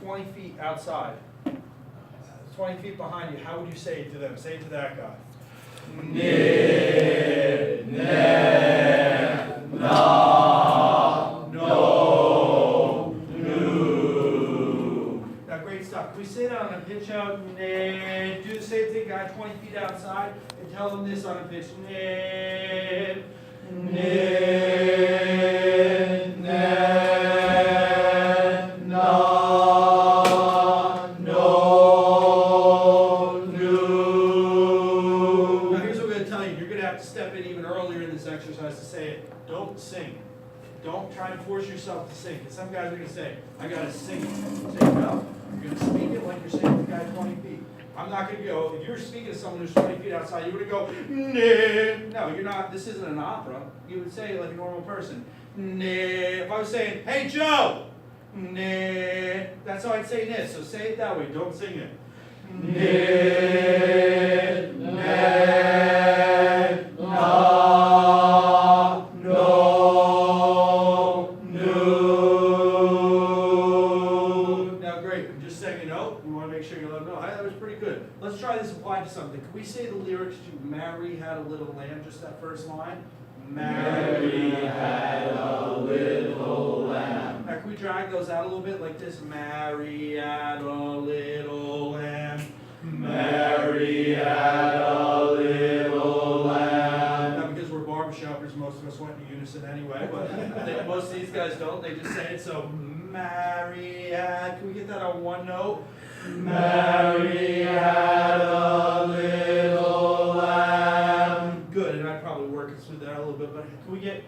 20 feet outside, 20 feet behind you, how would you say it to them? Say it to that guy. Ne, na, no, nu. Now, great stuff. Can we say that on a pitch out? Ne. Do the same thing, guy 20 feet outside, and tell them this on a pitch. Ne, ne, na, no, nu. Now, here's what we're going to tell you. You're going to have to step in even earlier in this exercise to say it. Don't sing. Don't try and force yourself to sing. Because some guys are going to say, I got to sing it. Say no. You're going to speak it like you're saying to the guy 20 feet. I'm not going to go, if you're speaking to someone who's 20 feet outside, you're going to go, nah. No, you're not. This isn't an opera. You would say it like a normal person. Nah. If I was saying, hey, Joe, nah. That's how I'd say this. So say it that way. Don't sing it. Nah, nah, nah, no, nu. Now, great. I'm just saying a note. We want to make sure you let them know. That was pretty good. Let's try this applied to something. Can we say the lyrics to Mary Had a Little Lamb, just that first line? Mary had a little lamb. Now, can we drag those out a little bit like this? Mary had a little lamb. Mary had a little lamb. Now, because we're barbershoppers, most of us went in unison anyway, but most of these guys don't. They just say it. So, Mary had, can we get that on one note? Mary had a little lamb. Good, and I'd probably work it through that a little bit, but can we get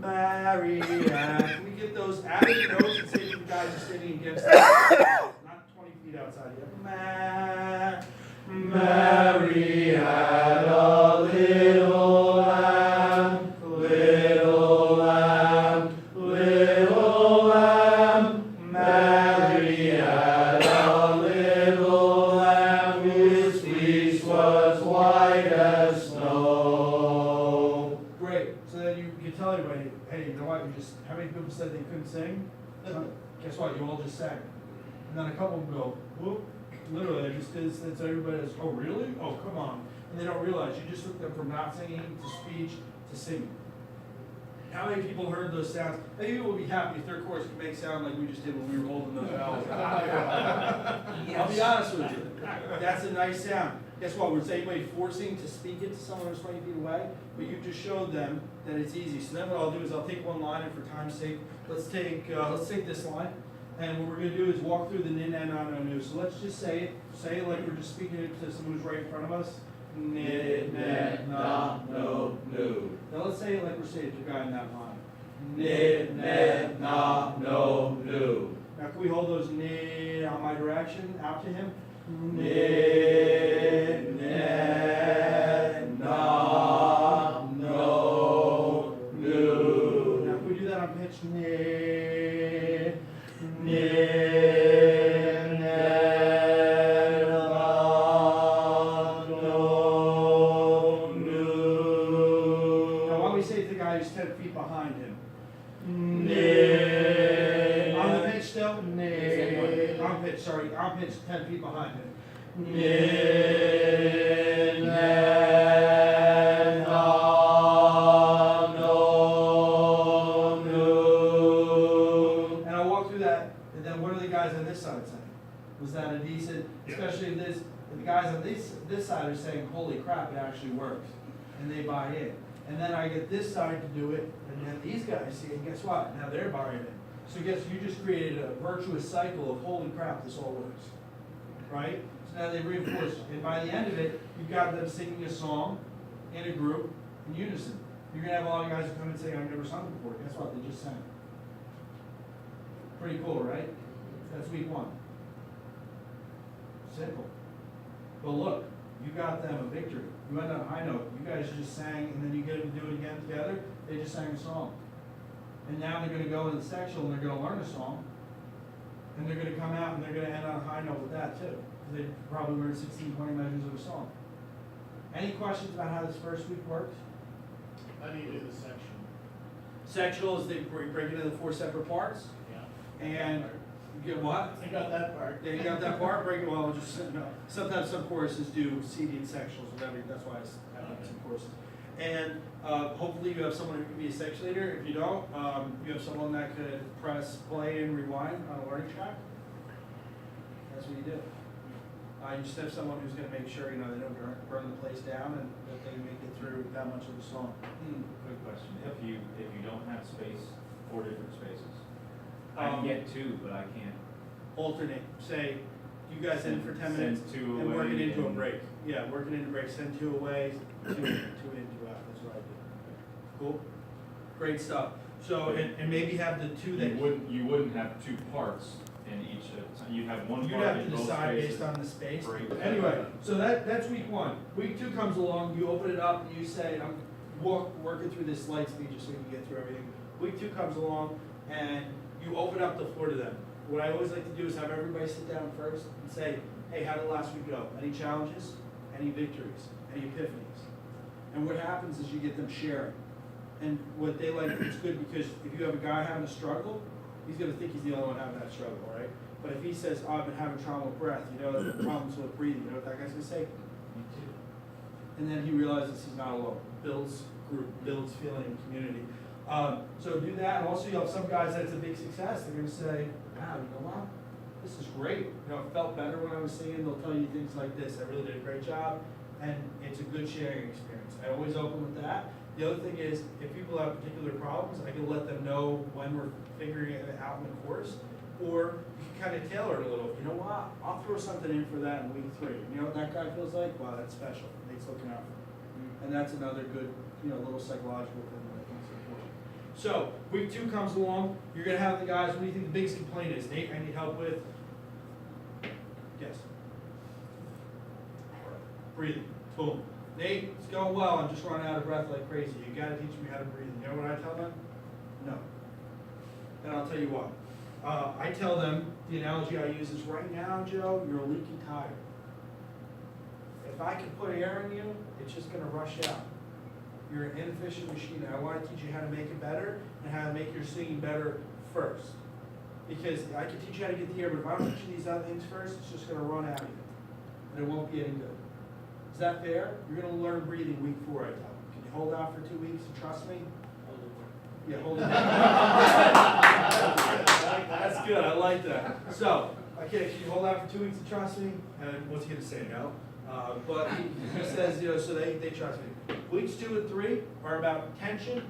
Mary had, can we get those added notes and say to the guys who's sitting against us, not 20 feet outside yet. Mary had a little lamb, little lamb, little lamb. Mary had a little lamb whose fleece was white as snow. Great. So then you tell everybody, hey, you know what? How many people said they couldn't sing? Guess what? You all just sang. And then a couple of them go, whoop. Literally, they just did this, so everybody is, oh, really? Oh, come on. And they don't realize you just took them from not singing to speech to singing. How many people heard those sounds? Maybe people will be happy if their chorus can make sound like we just did when we were holding those bells. I'll be honest with you. That's a nice sound. Guess what? Was anybody forcing to speak it to someone who's 20 feet away? But you just showed them that it's easy. So then what I'll do is I'll take one line, and for time's sake, let's take this line. And what we're going to do is walk through the nin, na, no, nu. So let's just say it. Say it like we're just speaking it to someone who's right in front of us. Nin, na, no, nu. Now let's say it like we're saying it to the guy in that line. Nin, na, no, nu. Now can we hold those nin on my direction out to him? Nin, na, no, nu. Now can we do that on pitch? Nin, nin, na, no, nu. Now why don't we say it to the guy who's 10 feet behind him? Nin. On the pitch still? Nin. On pitch, sorry. On pitch, 10 feet behind him. Nin, na, no, nu. And I'll walk through that, and then what are the guys on this side saying? Was that a decent, especially if the guys on this side are saying, holy crap, it actually works. And they buy in. And then I get this side to do it, and then these guys see it, and guess what? Now they're buying in. So guess you just created a virtuous cycle of holy crap, this all works. Right? So now they reinforce. And by the end of it, you've got them singing a song in a group in unison. You're going to have a lot of guys who come and say, I've never sung before. Guess what? They just sang. Pretty cool, right? That's week one. Simple. But look, you got them a victory. You went on a high note. You guys just sang, and then you get them to do it again together. They just sang a song. And now they're going to go in the sectional, and they're going to learn a song. And they're going to come out, and they're going to end on a high note with that, too. They probably learned 16, 20 measures of a song. Any questions about how this first week works? How do you do the section? Sectional is where you break it into 4 separate parts. Yeah. And You get what? I got that part. Yeah, you got that part, break it, well, just, no, sometimes some courses do seating sectionals, whatever, that's why I have some courses. And, hopefully you have someone who can be a section leader, if you don't, you have someone that could press play and rewind on a learning track. That's what you do. You just have someone who's gonna make sure, they don't burn the place down and that they make it through that much of the song. Quick question, Yep. if you don't have space, 4 different spaces, I Um, can get 2, but I can't. Alternate, say, you guys in for 10 minutes. Send 2 And work it away into a and- break. Yeah, work it into a break, send 2 away, 2 in, 2 out, that's what I do. Cool? Great stuff. So, and maybe have the 2 that. You wouldn't have 2 parts in each, you'd have one You'd part have in to both decide spaces. based on the space. Break. Anyway, so that's week 1. Week 2 comes along, you open it up, and you say, I'm working through this light speed just so you can get through everything. Week 2 comes along, and you open up the floor to them. What I always like to do is have everybody sit down first and say, hey, how did last week go? Any challenges? Any victories? Any epiphanies? And what happens is you get them sharing. And what they like, it's good because if you have a guy having a struggle, he's gonna think he's the only one having that struggle, right? But if he says, oh, I've been having trouble with breath, problems with breathing, you know what that guy's gonna say? Me too. And then he realizes he's not alone. Builds group, builds feeling and community. So do that, and also you have some guys that's a big success, they're gonna say, wow, you know what? This is great, it felt better when I was singing, they'll tell you things like this, I really did a great job, and it's a good sharing experience. I always open with that. The other thing is, if people have particular problems, I can let them know when we're figuring it out in the course, or you can kind of tailor it a little. You know what? I'll throw something in for that in week 3. You know what that guy feels like? Wow, that's special. Nate's looking out for me. And that's another good, little psychological thing that I think is important. So, week 2 comes along, you're gonna have the guys, what do you think the biggest complaint is? Nate, I need help with? Yes. Breathing. Boom. Nate, it's going well, I'm just running out of breath like crazy. You gotta teach me how to breathe. You know what I tell them? No. And I'll tell you why. I tell them, the analogy I use is, right now, Joe, you're a leaky tire. If I can put air in you, it's just gonna rush out. You're an inefficient machine. I wanna teach you how to make it better and how to make your singing better first. Because I can teach you how to get the air, but if I don't teach you these other things first, it's just gonna run out of you. And it won't be any good. Is that fair? You're gonna learn breathing week 4, I tell them. Can you hold out for 2 weeks and trust me? Yeah, hold it. That's good, I like that. So, okay, can you hold out for 2 weeks and trust me? And what's he gonna say, no? But he says, so they trust me. Weeks 2 and 3 are about tension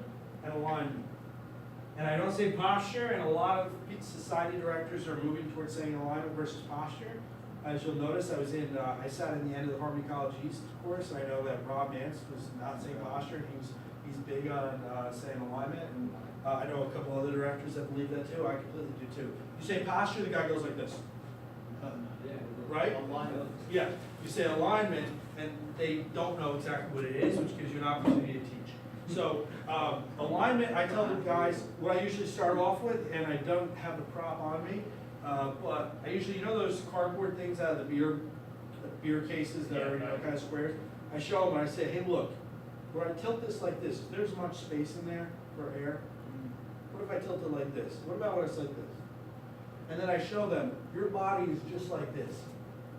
and alignment. And I don't say posture, and a lot of society directors are moving towards saying alignment versus posture. As you'll notice, I sat in the end of the Harmony College East course, and I know that Rob Nance was not saying posture, and he's big on saying alignment, and I know a couple other directors that believe that too. I completely do too. You say posture, the guy goes like this. Right? Alignment. Yeah, you say alignment, and they don't know exactly what it is, which gives you an opportunity to teach. So, alignment, I tell the guys, what I usually start off with, and I don't have the prop on me, but I usually, those cardboard things out of the beer cases that are, kind of squares? I show them and I say, hey, look, when I tilt this like this, if there's much space in there for air, what if I tilt it like this? What about when it's like this? And then I show them, your body is just like this.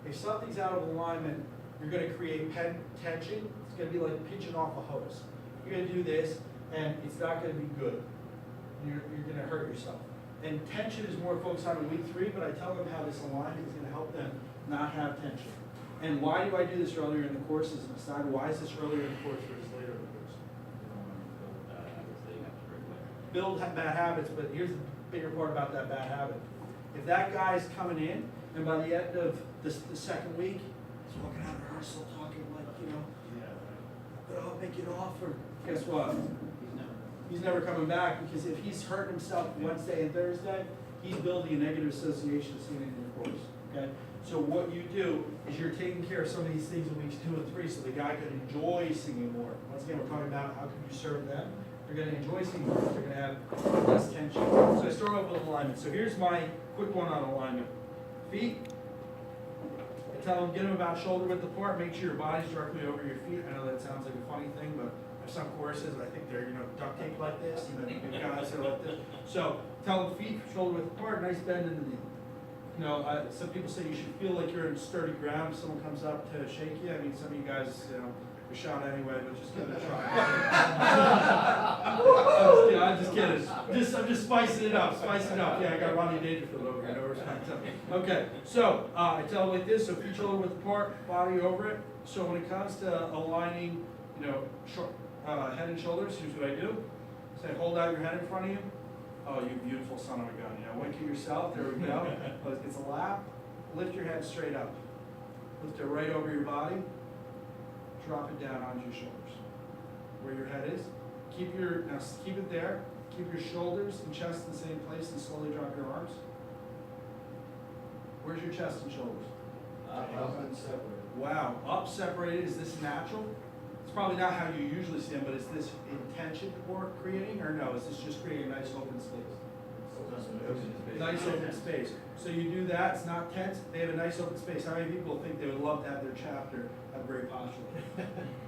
If something's out of alignment, you're gonna create tension. It's gonna be like pitching off a hose. You're gonna do this, and it's not gonna be good. You're gonna hurt yourself. And tension is more focused on in week 3, but I tell them how this alignment is gonna help them not have tension. And why do I do this earlier in the course as an aside? Why is this earlier in the course versus later in the course? Build bad habits, but here's the bigger part about that bad habit. If that guy's coming in, and by the end of the 2nd week, he's walking out of rehearsal talking like, but I'll make it off, or guess what? He's never coming back, because if he's hurting himself Wednesday and Thursday, he's building a negative association of singing in the course, okay? So what you do is you're taking care of some of these things in weeks 2 and 3, so the guy can enjoy singing more. Once again, we're talking about how can you serve them. They're gonna enjoy singing more, they're gonna have less tension. So I start off with alignment. So here's my quick one on alignment. Feet. I tell them, get them about shoulder width apart, make sure your body's directly over your feet. I know that sounds like a funny thing, but there's some courses, I think they're, duct taped like this, and then the guys are like this. So tell them feet shoulder width apart, nice bend in the knee. You know, some people say you should feel like you're in sturdy ground if someone comes up to shake you. I mean, some of you guys, you know, you're shot anyway, but just give it a try. I'm just kidding. I'm just spicing it up, Yeah, I got Ronnie Dangerfield over here, no respect. Okay, so I tell it like this, so feet shoulder width apart, body over it. So when it comes to aligning, you know, head and shoulders, here's what I do. Say, hold out your head in front of you. Oh, you beautiful son of a gun. You know, wink at yourself. There we go. It's a lap. Lift your head straight up. Lift it right over your body. Drop it down onto your shoulders. Where your head is. Keep it there. Keep your shoulders and chest in the same place and slowly drop your arms. Where's your chest and shoulders? Up and separate. Wow. Up, separated. Is this natural? It's probably not how you usually see them, but is this intention for creating, or no? Is this just creating a nice open space? Nice open space. So you do that, it's not tense, they have a nice open space. How many people think they would love to have their chapter have great posture?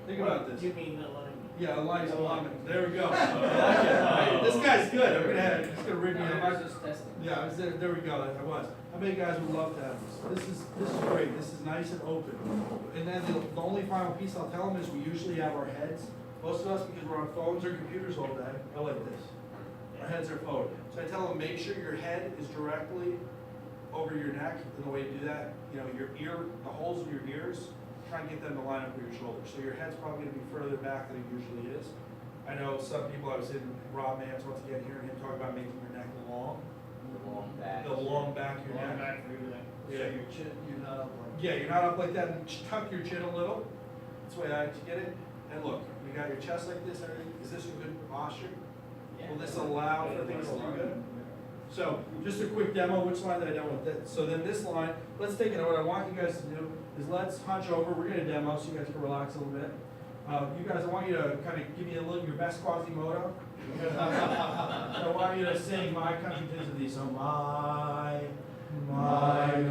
Think about this. You mean alignment? Yeah, alignment. There we go. I like it. This guy's good. He's gonna rig me up. I was just testing. Yeah, I was there we go, I was. How many guys would love to have this? This is great, this is nice and open. And then the only final piece I'll tell them is we usually have our heads, most of us, because we're on phones or computers all day, I like this. Our heads are forward. So I tell them, make sure your head is directly over your neck, and the way to do that, you know, your ear, the holes of your ears, try and get them to line up with your shoulders. So your head's probably gonna be further back than it usually is. I know some people, I was in Rob Mans once again, hearing him talk about making your neck long. The long back of your Long neck. back through that. Yeah. So your chin, you're not up like. Yeah, you're not up like that, and tuck your chin a little. That's the way I like to get it. And look, you got your chest like this, everything. Is this a good posture? Will this allow for things to be good? So, just a quick demo, which line did I demo with that? So then this line, let's take it, what I want you guys to do is let's hunch over, we're gonna demo so you guys can relax a little bit. You guys, I want you to kind of give me your best Quasimodo. I want you to sing My Country 'Tis of Thee, so my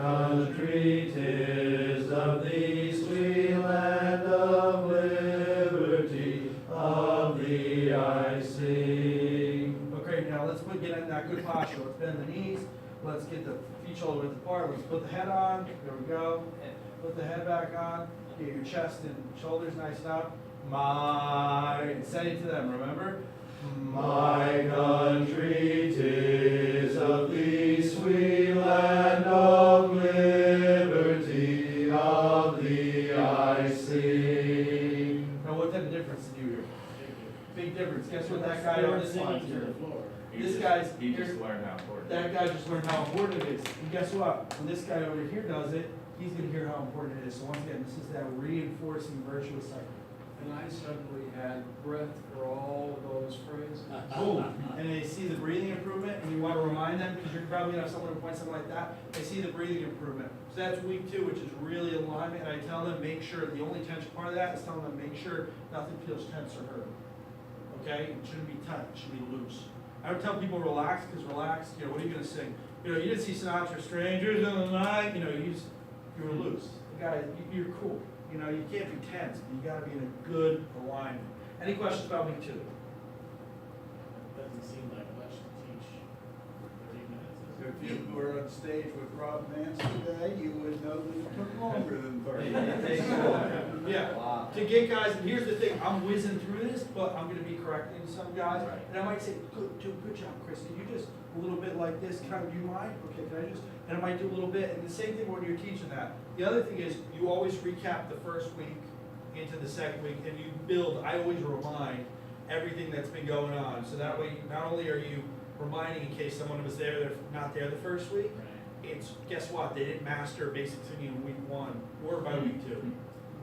country 'tis of thee, sweet land of liberty, of thee I sing. Okay, now let's get in that good posture. Let's bend the knees. Let's get the feet shoulder width apart. Let's put the head on. There we go. Put the head back on. Get your chest and shoulders nice and up. And say it to them, remember? My country 'tis of thee, sweet land of liberty, of thee I sing. Now what type of difference did you hear? Big difference. Guess what that guy on this line To the did? floor. This guy's, He just learned how important. that guy just learned how important it is. And guess what? When this guy over here does it, he's gonna hear how important it is. So once again, this is that reinforcing virtuous cycle. And I suddenly had breath for all of those phrases. Boom. And they see the breathing improvement, and you want to remind them, because you're probably gonna have someone who points something like that, they see the breathing improvement. So that's week 2, which is really alignment, and I tell them, make sure, the only tension part of that is telling them, make sure nothing feels tense or hurt. Okay? It shouldn't be tight, it should be loose. I would tell people relax, because relax, you know, what are you gonna sing? You know, you didn't see Sinatra, Strangers in the Night, you know, you were loose. The guy, you're cool. You know, you can't be tense, but you gotta be in a good alignment. Any questions about week 2? Doesn't seem like much to teach 30 minutes. If you were on stage with Rob Mance today, you would know that it took longer than 30 minutes. Yeah, to get guys, and here's the thing, I'm whizzing through this, but I'm gonna be correcting some guys, and I might say, good job, Chris, can you just, a little bit like this, do you mind? Okay, can I just, and I might do a little bit, and the same thing when you're teaching that. The other thing is, you always recap the first week into the second week, and you build, I always remind everything that's been going on, so that way, not only are you reminding in case someone was there, they're not there the first week, it's, guess what, they didn't master basic singing in week 1, or by week 2.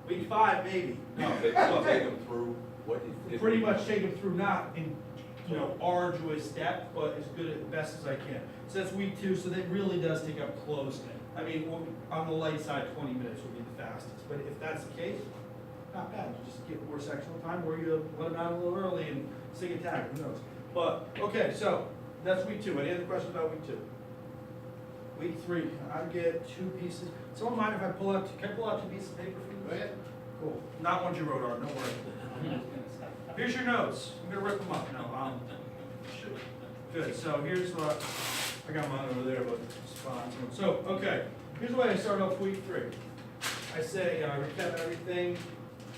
Week 5, maybe. No, they take them through what you did. Pretty much take them through, not in, you know, arduous depth, but as good, as best as I can. So that's week 2, so that really does take up close. I mean, on the light side, 20 minutes would be the fastest, but if that's the case, not bad. You just get more sectional time, or you let them out a little early and sing a tag, who knows? But, okay, so that's week 2. Any other questions about week 2? Week 3, I get 2 pieces. Someone mind if I pull out, can I pull out 2 pieces of paper for you? Go ahead. Cool. Not ones you wrote on, don't worry. Here's your notes. I'm gonna rip them up. No, shoot. Good, so here's what, I got mine over there, but it's fine. So, okay, here's the way I start off week 3. I say, recap everything.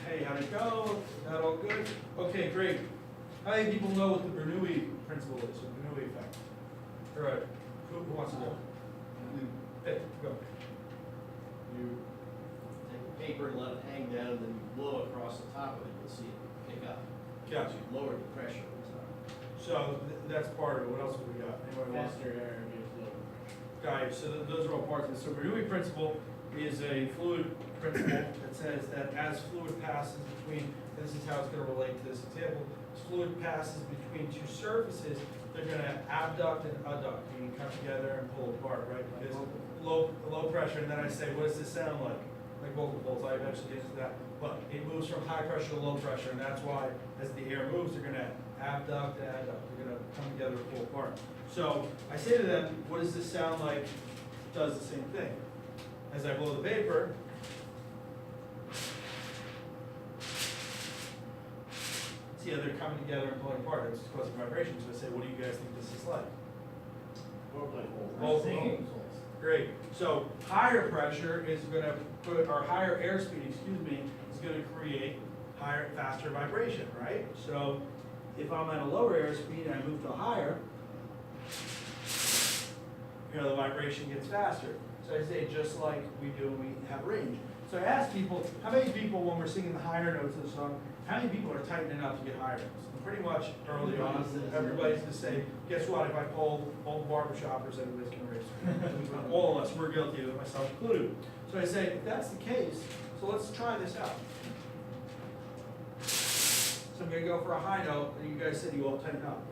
Hey, how'd it go? That all good? Okay, great. How many people know what the Bernoulli principle is, or Bernoulli effect? All right, who wants to go? Hey, go. You take paper and let it hang down, then you blow across the top of it, you'll see it pick up. Gotcha. You lower the pressure on top. So that's part of it. What else have we got? Anybody wants? Faster air gives lower pressure. Guys, so those are all parts of it. So Bernoulli principle is a fluid principle that says that as fluid passes between, this is how it's going to relate to this example, as fluid passes between two surfaces, they're going to abduct and adduct, meaning come together and pull apart, right? Because low pressure, and then I say, what does this sound like? Like vocal folds, I eventually get into that. But it moves from high pressure to low pressure, and that's why as the air moves, they're going to abduct and adduct. They're going to come together and pull apart. So I say to them, what does this sound like? Does the same thing. As I blow the vapor, see how they're coming together and pulling apart. That's causing vibration. So I say, what do you guys think this is like? Both Singing. Great. So higher pressure is going to put, or higher airspeed, excuse me, is going to create higher, faster vibration, right? So if I'm at a lower airspeed and I move to a higher, the vibration gets faster. So I say, just like we do when we have range. So I ask people, how many people, when we're singing the higher notes of the song, how many people are tightening up to get higher notes? And pretty much early on, everybody's gonna say, guess what, if I poll all the barbershoppers, everybody's gonna raise their hand. All of us, we're guilty of it, myself included. So I say, if that's the case, so let's try this out. So I'm gonna go for a high note, and you guys said you all tighten up.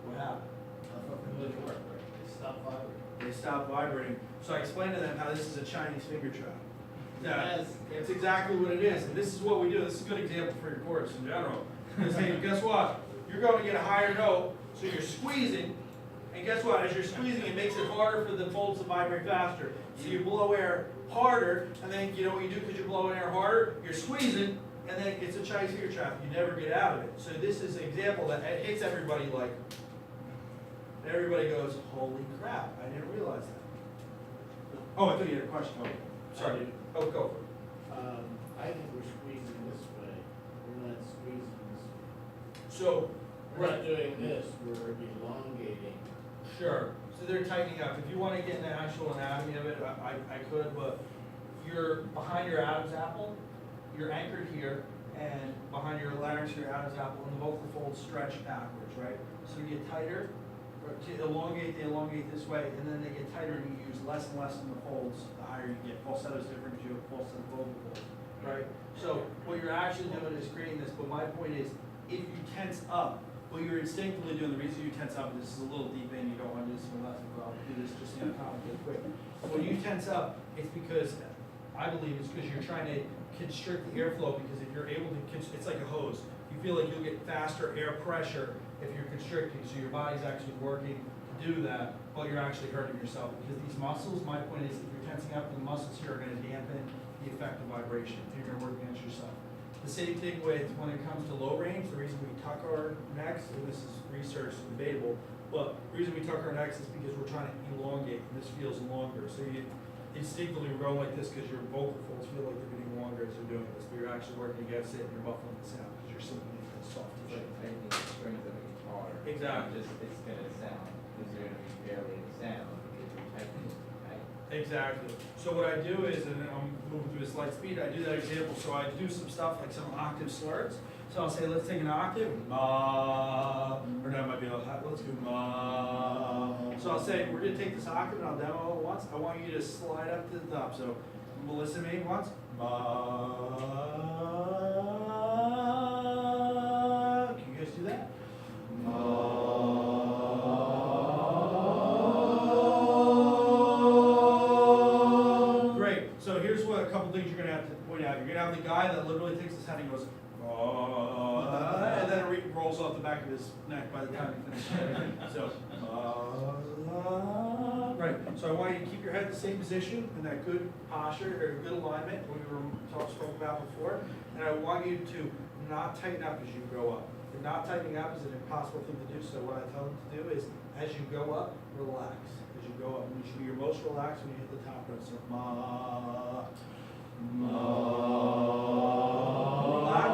What happened? Stop vibrating. They stop vibrating. So I explained to them how this is a Chinese finger trap. Yes. It's exactly what it is, and this is what we do. This is a good example for your course in general. Because hey, guess what? You're going to get a higher note, so you're squeezing, and guess what? As you're squeezing, it makes it harder for the folds to vibrate faster. So you blow air harder, and then you know what you do because you're blowing air harder? You're squeezing, and then it's a Chinese finger trap. You never get out of it. So this is an example that hits everybody like, and everybody goes, holy crap, I didn't realize that. Oh, I thought you had a question. Oh, sorry. I do. Oh, go for it. I think we're squeezing this way, we're not squeezing this way. So, We're not doing this, we're elongating. sure. So they're tightening up. If you want to get an actual anatomy of it, I could, but you're behind your Adam's apple, you're anchored here, and behind your larynx, your Adam's apple, and the vocal folds stretch backwards, right? So you get tighter, or to elongate, they elongate this way, and then they get tighter, and you use less and less in the folds, the higher you get. Falsetto is different because you have falsetto vocal folds, right? So what you're actually doing is creating this, but my point is, if you tense up, what you're instinctively doing, the reason you tense up, this is a little deep in, you don't want to do this for less, but I'll do this just in a complicated quick. When you tense up, it's because, I believe it's because you're trying to constrict the airflow, because if you're able to, it's like a hose. You feel like you'll get faster air pressure if you're constricting, so your body's actually working to do that, but you're actually hurting yourself. Because these muscles, my point is, if you're tensing up, the muscles here are going to dampen the effect of vibration. You're going to work against yourself. The same thing with when it comes to low range, the reason we tuck our necks, and this is research and debatable, but the reason we tuck our necks is because we're trying to elongate, and this feels longer. So you instinctively we're going like this because your vocal folds feel like they're getting longer as you're doing this, but you're actually working against it and you're muffling the sound because you're sinking into the soft It's tissue. like tightening the strings of a guitar. Exactly. It's gonna sound, because you're gonna be barely a sound, because you're tightening it tight. Exactly. So what I do is, and I'm moving through a slight speed, I do that example, so I do some stuff like some octave slurs. So I'll say, let's take an octave, ma, or that might be a little high, let's do ma. So I'll say, we're gonna take this octave and I'll demo it once. I want you to slide up to the top. So Melissa me once, ma. Can you guys do that? Great. So here's what a couple things you're gonna have to point out. You're gonna have the guy that literally takes his head and goes, and then it rolls off the back of his neck by the time he finishes. So, Right, so I want you to keep your head in the same position, in that good posture, or good alignment, we were spoke about before. And I want you to not tighten up as you go up. If not tightening up is an impossible thing to do, so what I tell them to do is, as you go up, relax. As you go up, and you should be your most relaxed when you hit the top note, so ma, ma. Relax.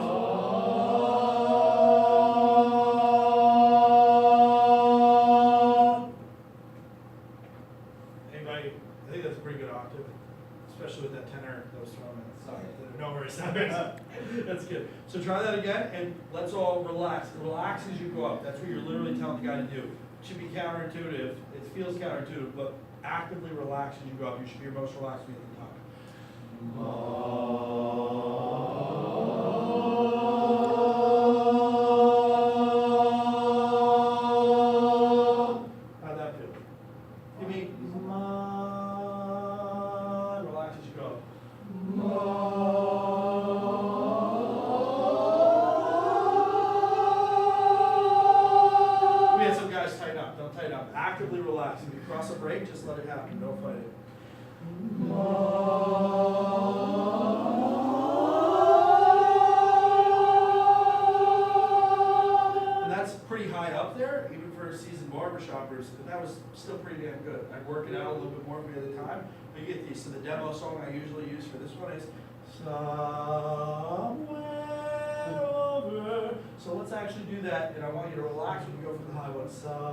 Anybody, I think that's a pretty good octave, especially with that tenor that was thrown in. Sorry, no worries. That's good. So try that again, and let's all relax. Relax as you go up. That's what you're literally telling the guy to do. It should be counterintuitive. It feels counterintuitive, but actively relax as you go up. You should be your most relaxed when you hit the top. How'd that feel? Give me ma. Relax as you go up. We had some guys tighten up. Don't tighten up. Actively relax. If you cross a break, just let it happen. Don't fight it. And that's pretty high up there, even for seasoned barbershoppers. But that was still pretty damn good. I'd work it out a little bit more if we had the time. But you get these. So the demo song I usually use for this one is Somewhere Over. So let's actually do that, and I want you to relax when you go for the high one. Somewhere.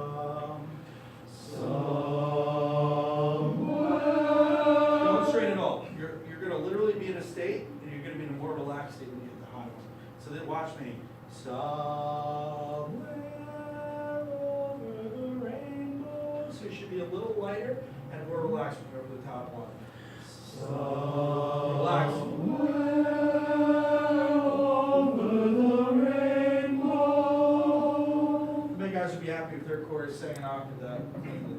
Don't strain at all. You're going to literally be in a state, and you're going to be in a more relaxed state when you hit the high one. So then watch me. Somewhere over the rainbow. So you should be a little lighter and more relaxed when you go for the top one. Relax. Many guys would be happy if their chord is sang an octave that cleanly.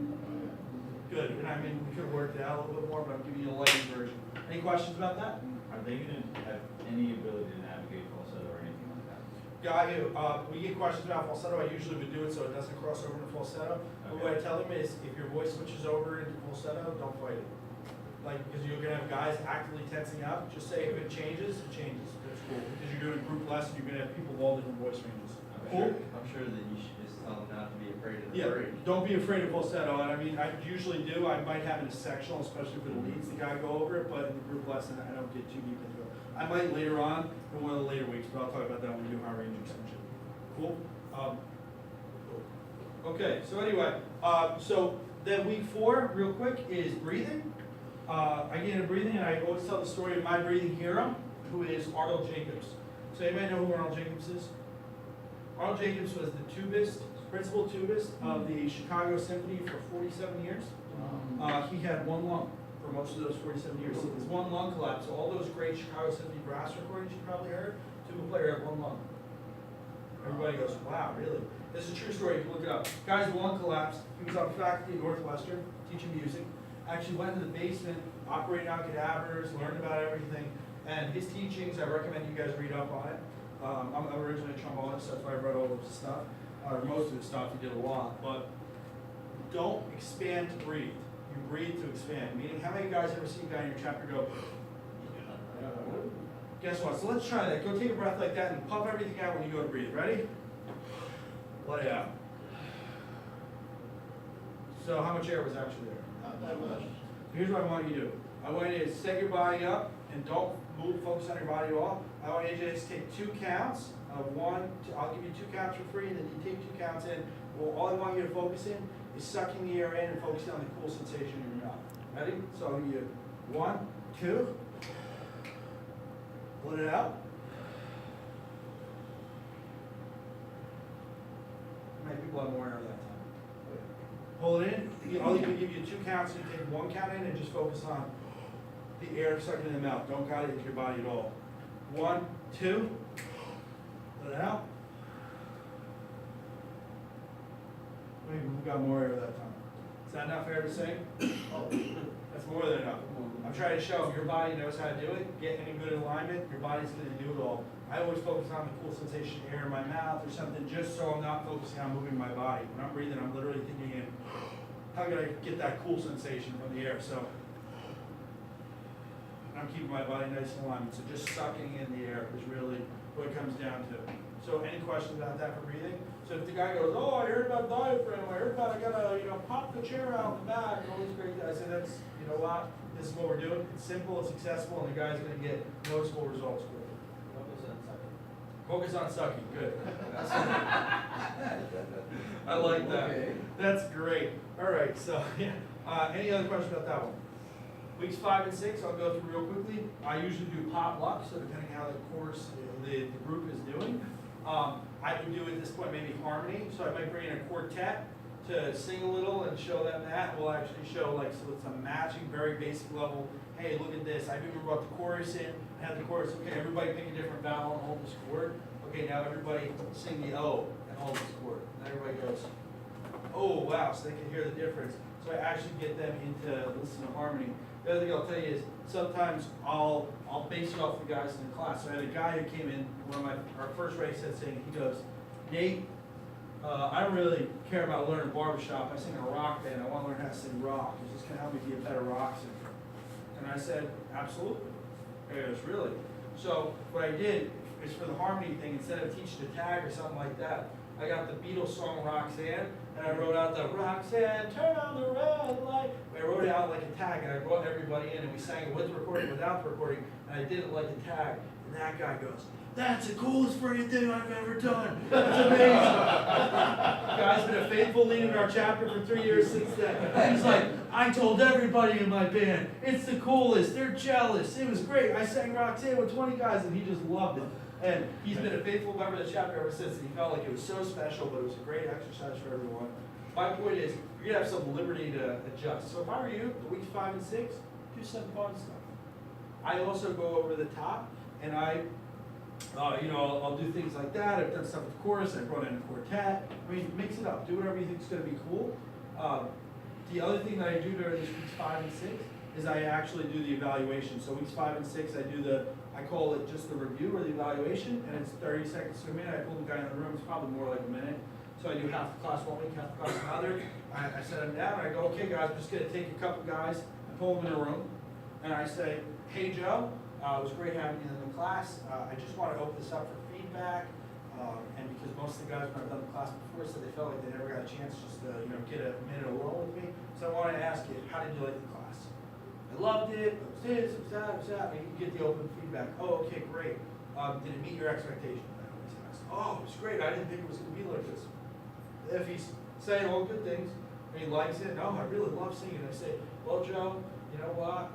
Good, and I mean, we could have worked it out a little bit more, but I'm giving you a lighting version. Any questions about that? Are they gonna have any ability to navigate falsetto or anything like that? Yeah, we get questions about falsetto. I usually would do it so it doesn't cross over into falsetto. But what I tell them is, if your voice switches over into falsetto, don't fight it. Like, because you're gonna have guys actively tensing up. Just say if it changes, it changes. That's cool. Because you're doing a group lesson, you're gonna have people of all different voice ranges. Cool? I'm sure that you should just tell them not to be afraid of the Yeah, bridge. don't be afraid of falsetto. And I mean, I usually do. I might have in a sectional, especially for the leads, the guy go over it. But in the group lesson, I don't get too deep into it. I might later on in one of the later weeks, but I'll talk about that when we do high range extension. Cool? Okay, so anyway, so then week 4, real quick, is breathing. I get into breathing, and I always tell the story of my breathing hero, who is Arnold Jacobs. So anybody know who Arnold Jacobs is? Arnold Jacobs was the tubist, principal tubist of the Chicago Symphony for 47 years. He had one lung for most of those 47 years. So his one lung collapsed. So all those great Chicago Symphony brass recordings you probably heard, tuba player had one lung. Everybody goes, wow, really? This is a true story. You can look it up. Guy's lung collapsed. He was on faculty at Northwestern teaching music. Actually went to the basement, operating on cadavers, learned about everything. And his teachings, I recommend you guys read up on it. I'm originally a trombonist, so that's why I read all of his stuff. Or most of his stuff, he did a lot. But don't expand to breathe. You breathe to expand. Meaning, how many guys ever see a guy in your chapter go, guess what? So let's try that. Go take a breath like that and puff everything out when you go to breathe. Ready? Let it out. So how much air was actually there? Not that much. Here's what I want you to do. I want you to set your body up and don't move, focus on your body at all. I want you to just take 2 counts of 1, 2, I'll give you 2 counts for free, and then you take 2 counts in. Well, all I want you to focus in is sucking the air in and focusing on the cool sensation in your mouth. Ready? So I'll give you 1, 2. Let it out. How many people have more air that time? Hold it in. I'll even give you 2 counts, and you take 1 count in and just focus on the air sucking in the mouth. Don't guide it into your body at all. 1, 2. Let it out. Maybe who got more air that time? Is that not fair to say? That's more than enough. I'm trying to show your body knows how to do it. Get in a good alignment, your body's going to do it all. I always focus on the cool sensation of air in my mouth or something, just so I'm not focusing on moving my body. When I'm breathing, I'm literally thinking in. how can I get that cool sensation from the air? So I'm keeping my body nice and aligned. So just sucking in the air is really what it comes down to. So any questions about that for breathing? So if the guy goes, oh, I heard about diaphragm, I heard about I gotta, pop the chair out in the back, and all these great guys, I say that's, you know what, this is what we're doing. It's simple, it's accessible, and the guy's gonna get noticeable results quickly. Focus on sucking, good. I like that. Okay. That's great. All right, so, yeah, any other questions about that one? Weeks 5 and 6, I'll go through real quickly. I usually do potluck, so depending how the course, the group is doing. I would do at this point maybe harmony, so I might bring in a quartet to sing a little and show them that. We'll actually show so it's a matching, very basic level. Hey, look at this. I even brought the chorus in, had the chorus. Okay, everybody pick a different vowel and hold this chord. Okay, now everybody sing the O and hold this chord. And everybody goes, oh wow, so they can hear the difference. So I actually get them into listen to harmony. The other thing I'll tell you is sometimes I'll base it off the guys in the class. So I had a guy who came in, our first race said saying, he goes, Nate, I don't really care about learning barbershop. I sing in a rock band. I want to learn how to sing rock. Is this going to help me be a better rock singer? And I said, absolutely. He goes, really? So what I did is for the harmony thing, instead of teaching a tag or something like that, I got the Beatles song Roxanne, and I wrote out the Roxanne, turn on the red light. I wrote it out like a tag, and I brought everybody in, and we sang it with the recording, without the recording, and I did it like a tag. And that guy goes, that's the coolest freaking thing I've ever done. That's amazing. The guy's been a faithful lead in our chapter for 3 years since then. He's like, I told everybody in my band, it's the coolest, they're jealous, it was great. I sang Roxanne with 20 guys, and he just loved it. And he's been a faithful member of the chapter ever since, and he felt like it was so special, but it was a great exercise for everyone. My point is, you're gonna have some liberty to adjust. So if I were you, the weeks 5 and 6, do some fun stuff. I also go over the top, and I'll do things like that. I've done stuff with chorus, I brought in a quartet. I mean, mix it up, do whatever you think is gonna be cool. The other thing that I do during these weeks 5 and 6 is I actually do the evaluation. So weeks 5 and 6, I call it just the review or the evaluation, and it's 30 seconds to a minute. I pull the guy in the room, it's probably more like a minute. So I do half the class 1 week, half the class another. I set them down, and I go, okay guys, I'm just gonna take a couple guys and pull them in a room, and I say, hey Joe, it was great having you in the class. I just want to open this up for feedback, and because most of the guys when I've done the class before said they felt like they never got a chance just to get a minute alone with me. So I wanted to ask you, how did you like the class? I loved it. It was this, it was that, it was that. And you get the open feedback. Oh, okay, great. Did it meet your expectations? I always ask. Oh, it was great. I didn't think it was going to be like this. If he's saying all good things and he likes it, no, I really love singing. I say, well, Joe, you know what?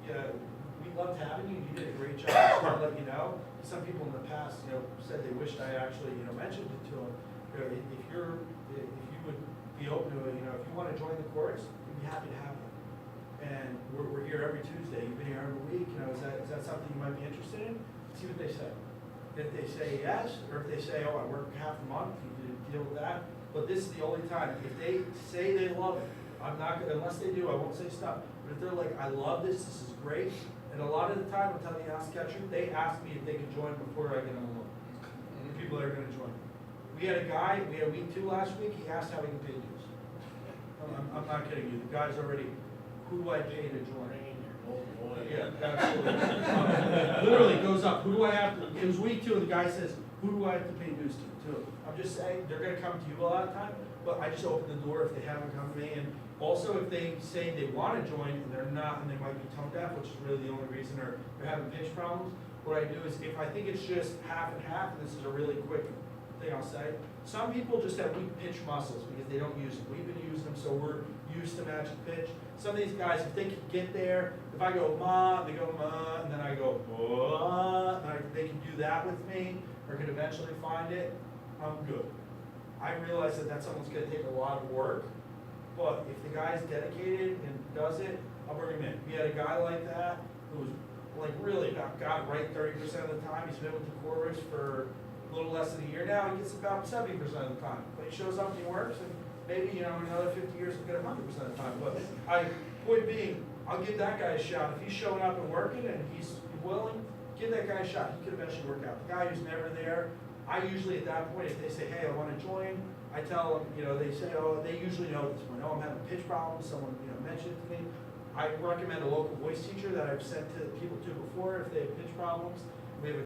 Yeah, we loved having you. You did a great job. I just want to let you know. Some people in the past, said they wished I actually, mentioned it to them. If you would be open to it, if you want to join the chorus, we'd be happy to have you. And we're here every Tuesday. You've been here every week. Is that something you might be interested in? See what they say. If they say yes, or if they say, oh, I work half a month, you can deal with that. But this is the only time. If they say they love it, I'm not gonna, unless they do, I won't say stop. But if they're like, I love this is great. And a lot of the time, I'm telling you, ask catcher, they ask me if they can join before I get them alone. The people that are gonna join. We had a guy, we had week 2 last week, he asked how he can pay dues. I'm not kidding you, the guy's already, who do I pay to join? Yeah, absolutely. Literally goes up, who do I have to, it was week 2, and the guy says, who do I have to pay dues to? I'm just saying, they're gonna come to you a lot of time, but I just open the door if they haven't come to me. And also if they say they wanna join and they're not, and they might be tone deaf, which is really the only reason, or they're having pitch problems, what I do is, if I think it's just half and half, and this is a really quick thing I'll say, some people just have weak pitch muscles because they don't use them. We've been using them, so we're used to matching pitch. Some of these guys, if they can get there, if I go ma, they go ma, and then I go ma, and they can do that with me, or can eventually find it, I'm good. I realize that that's something's gonna take a lot of work, but if the guy's dedicated and does it, I'll bring him in. We had a guy like that who was like really got right 30% of the time. He's been with the chorus for a little less than a year now. He gets about 70% of the time. But he shows up and he works, and maybe in another 50 years he'll get 100% of the time. But point being, I'll give that guy a shot. If he's showing up and working and he's willing, give that guy a shot. He could eventually work out. The guy who's never there, I usually at that point, if they say, hey, I wanna join, I tell them, you know, they say, oh, they usually know at this point, oh, I'm having pitch problems, someone, you know, mentioned it to me. I recommend a local voice teacher that I've sent to people to before if they have pitch problems.